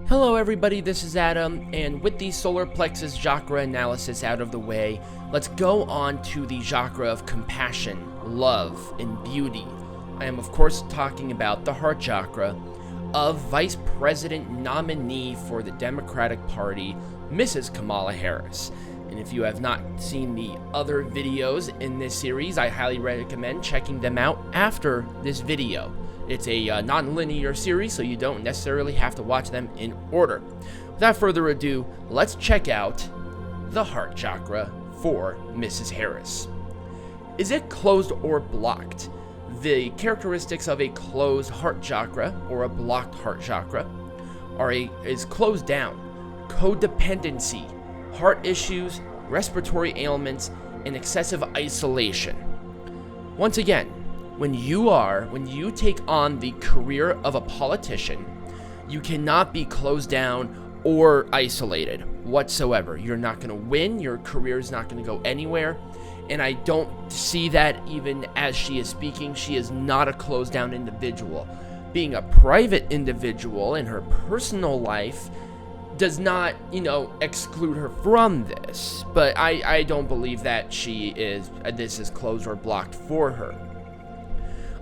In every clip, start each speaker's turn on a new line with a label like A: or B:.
A: Hello everybody, this is Adam, and with the solar plexus chakra analysis out of the way, let's go on to the chakra of compassion, love, and beauty. I am of course talking about the heart chakra of Vice President nominee for the Democratic Party, Mrs. Kamala Harris. And if you have not seen the other videos in this series, I highly recommend checking them out after this video. It's a non-linear series, so you don't necessarily have to watch them in order. Without further ado, let's check out the heart chakra for Mrs. Harris. Is it closed or blocked? The characteristics of a closed heart chakra or a blocked heart chakra is closed down, codependency, heart issues, respiratory ailments, and excessive isolation. Once again, when you take on the career of a politician, you cannot be closed down or isolated whatsoever. You're not going to win. Your career is not going to go anywhere. And I don't see that even as she is speaking. She is not a closed down individual. Being a private individual in her personal life does not, exclude her from this. But I don't believe that this is closed or blocked for her.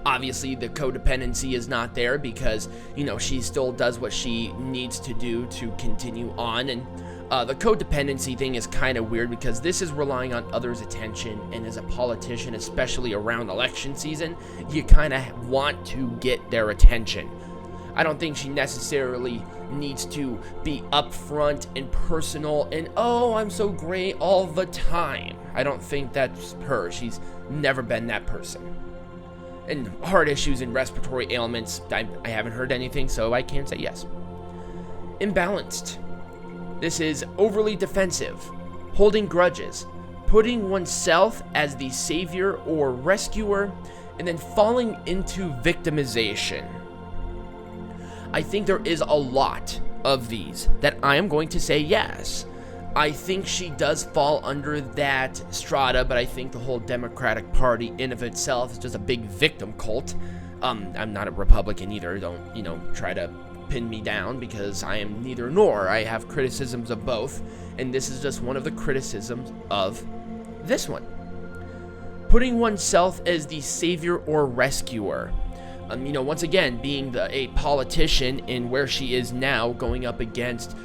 A: Obviously, the codependency is not there because, she still does what she needs to do to continue on. And the codependency thing is kind of weird because this is relying on others' attention. And as a politician, especially around election season, you kind of want to get their attention. I don't think she necessarily needs to be upfront and personal and, oh, I'm so great all the time. I don't think that's her. She's never been that person. And heart issues and respiratory ailments, I haven't heard anything, so I can't say yes. Imbalanced. This is overly defensive, holding grudges, putting oneself as the savior or rescuer, and then falling into victimization. I think there is a lot of these that I am going to say yes. I think she does fall under that strata, but I think the whole Democratic Party in of itself is just a big victim cult. I'm not a Republican either. Don't, try to pin me down because I am neither nor. I have criticisms of both, and this is just one of the criticisms of this one. Putting oneself as the savior or rescuer. Once again, being a politician in where she is now, going up against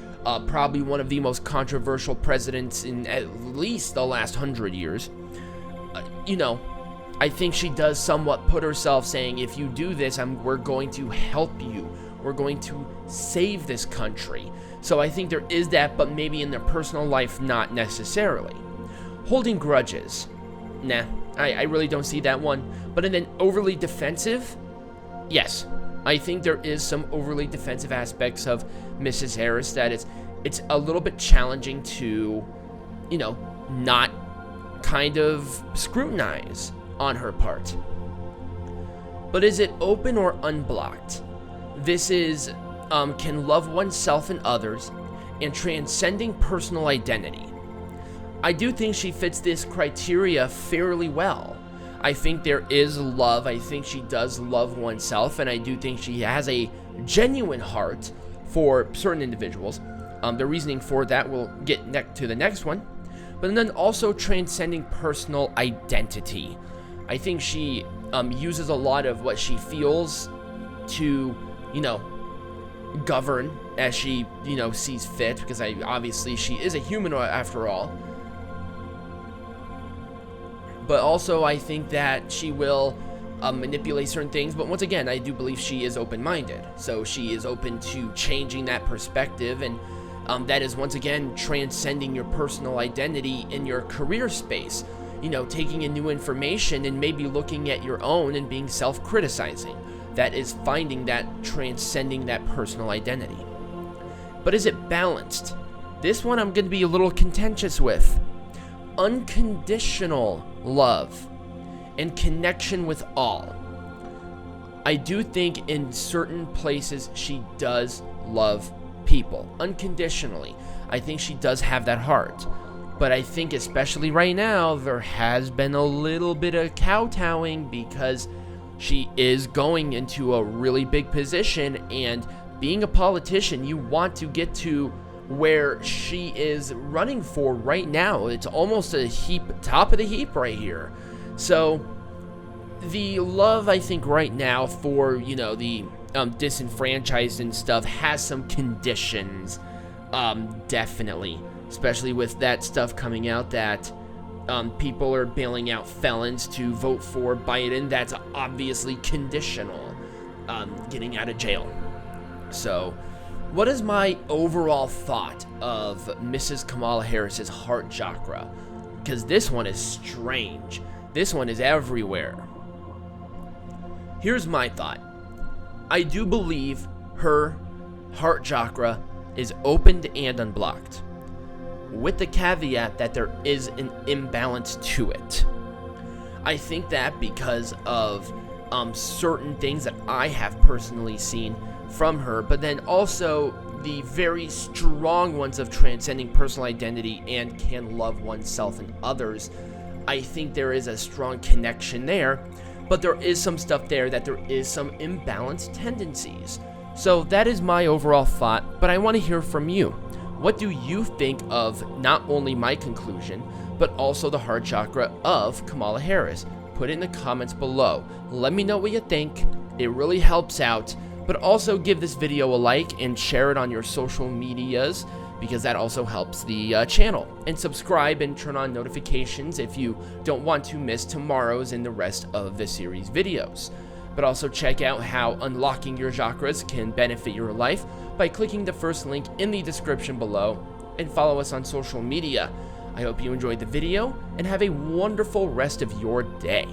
A: probably one of the most controversial presidents in at least the last 100 years. I think she does somewhat put herself saying, if you do this, we're going to help you. We're going to save this country. So I think there is that, but maybe in their personal life, not necessarily. Holding grudges. Nah, I really don't see that one. But then overly defensive? Yes. I think there is some overly defensive aspects of Mrs. Harris that it's a little bit challenging to, not kind of scrutinize on her part. But is it open or unblocked? This is can love oneself and others and transcending personal identity. I do think she fits this criteria fairly well. I think there is love. I think she does love oneself, and I do think she has a genuine heart for certain individuals. The reasoning for that we'll get to the next one. But then also transcending personal identity. I think she uses a lot of what she feels to, govern as she, sees fit, because obviously she is a human after all. But also I think that she will manipulate certain things. But once again, I do believe she is open-minded. So she is open to changing that perspective. And that is, once again, transcending your personal identity in your career space. Taking in new information and maybe looking at your own and being self-criticizing. That is finding that, transcending that personal identity. But is it balanced? This one I'm going to be a little contentious with. Unconditional love and connection with all. I do think in certain places she does love people unconditionally. I think she does have that heart. But I think especially right now, there has been a little bit of kowtowing because she is going into a really big position, and being a politician, you want to get to where she is running for right now. It's almost a top of the heap right here. So the love, I think, right now for, the disenfranchised and stuff has some conditions, definitely, especially with that stuff coming out that people are bailing out felons to vote for Biden. That's obviously conditional, getting out of jail. So what is my overall thought of Mrs. Kamala Harris's heart chakra? Because this one is strange. This one is everywhere. Here's my thought. I do believe her heart chakra is opened and unblocked, with the caveat that there is an imbalance to it. I think that because of certain things that I have personally seen from her, but then also the very strong ones of transcending personal identity and can love oneself and others. I think there is a strong connection there, but there is some stuff there that there is some imbalanced tendencies. So that is my overall thought, but I want to hear from you. What do you think of not only my conclusion, but also the heart chakra of Kamala Harris? Put it in the comments below. Let me know what you think. It really helps out. But also give this video a like and share it on your social medias, because that also helps the channel. And subscribe and turn on notifications if you don't want to miss tomorrow's and the rest of the series videos. But also check out how unlocking your chakras can benefit your life by clicking the first link in the description below, and follow us on social media. I hope you enjoyed the video and have a wonderful rest of your day.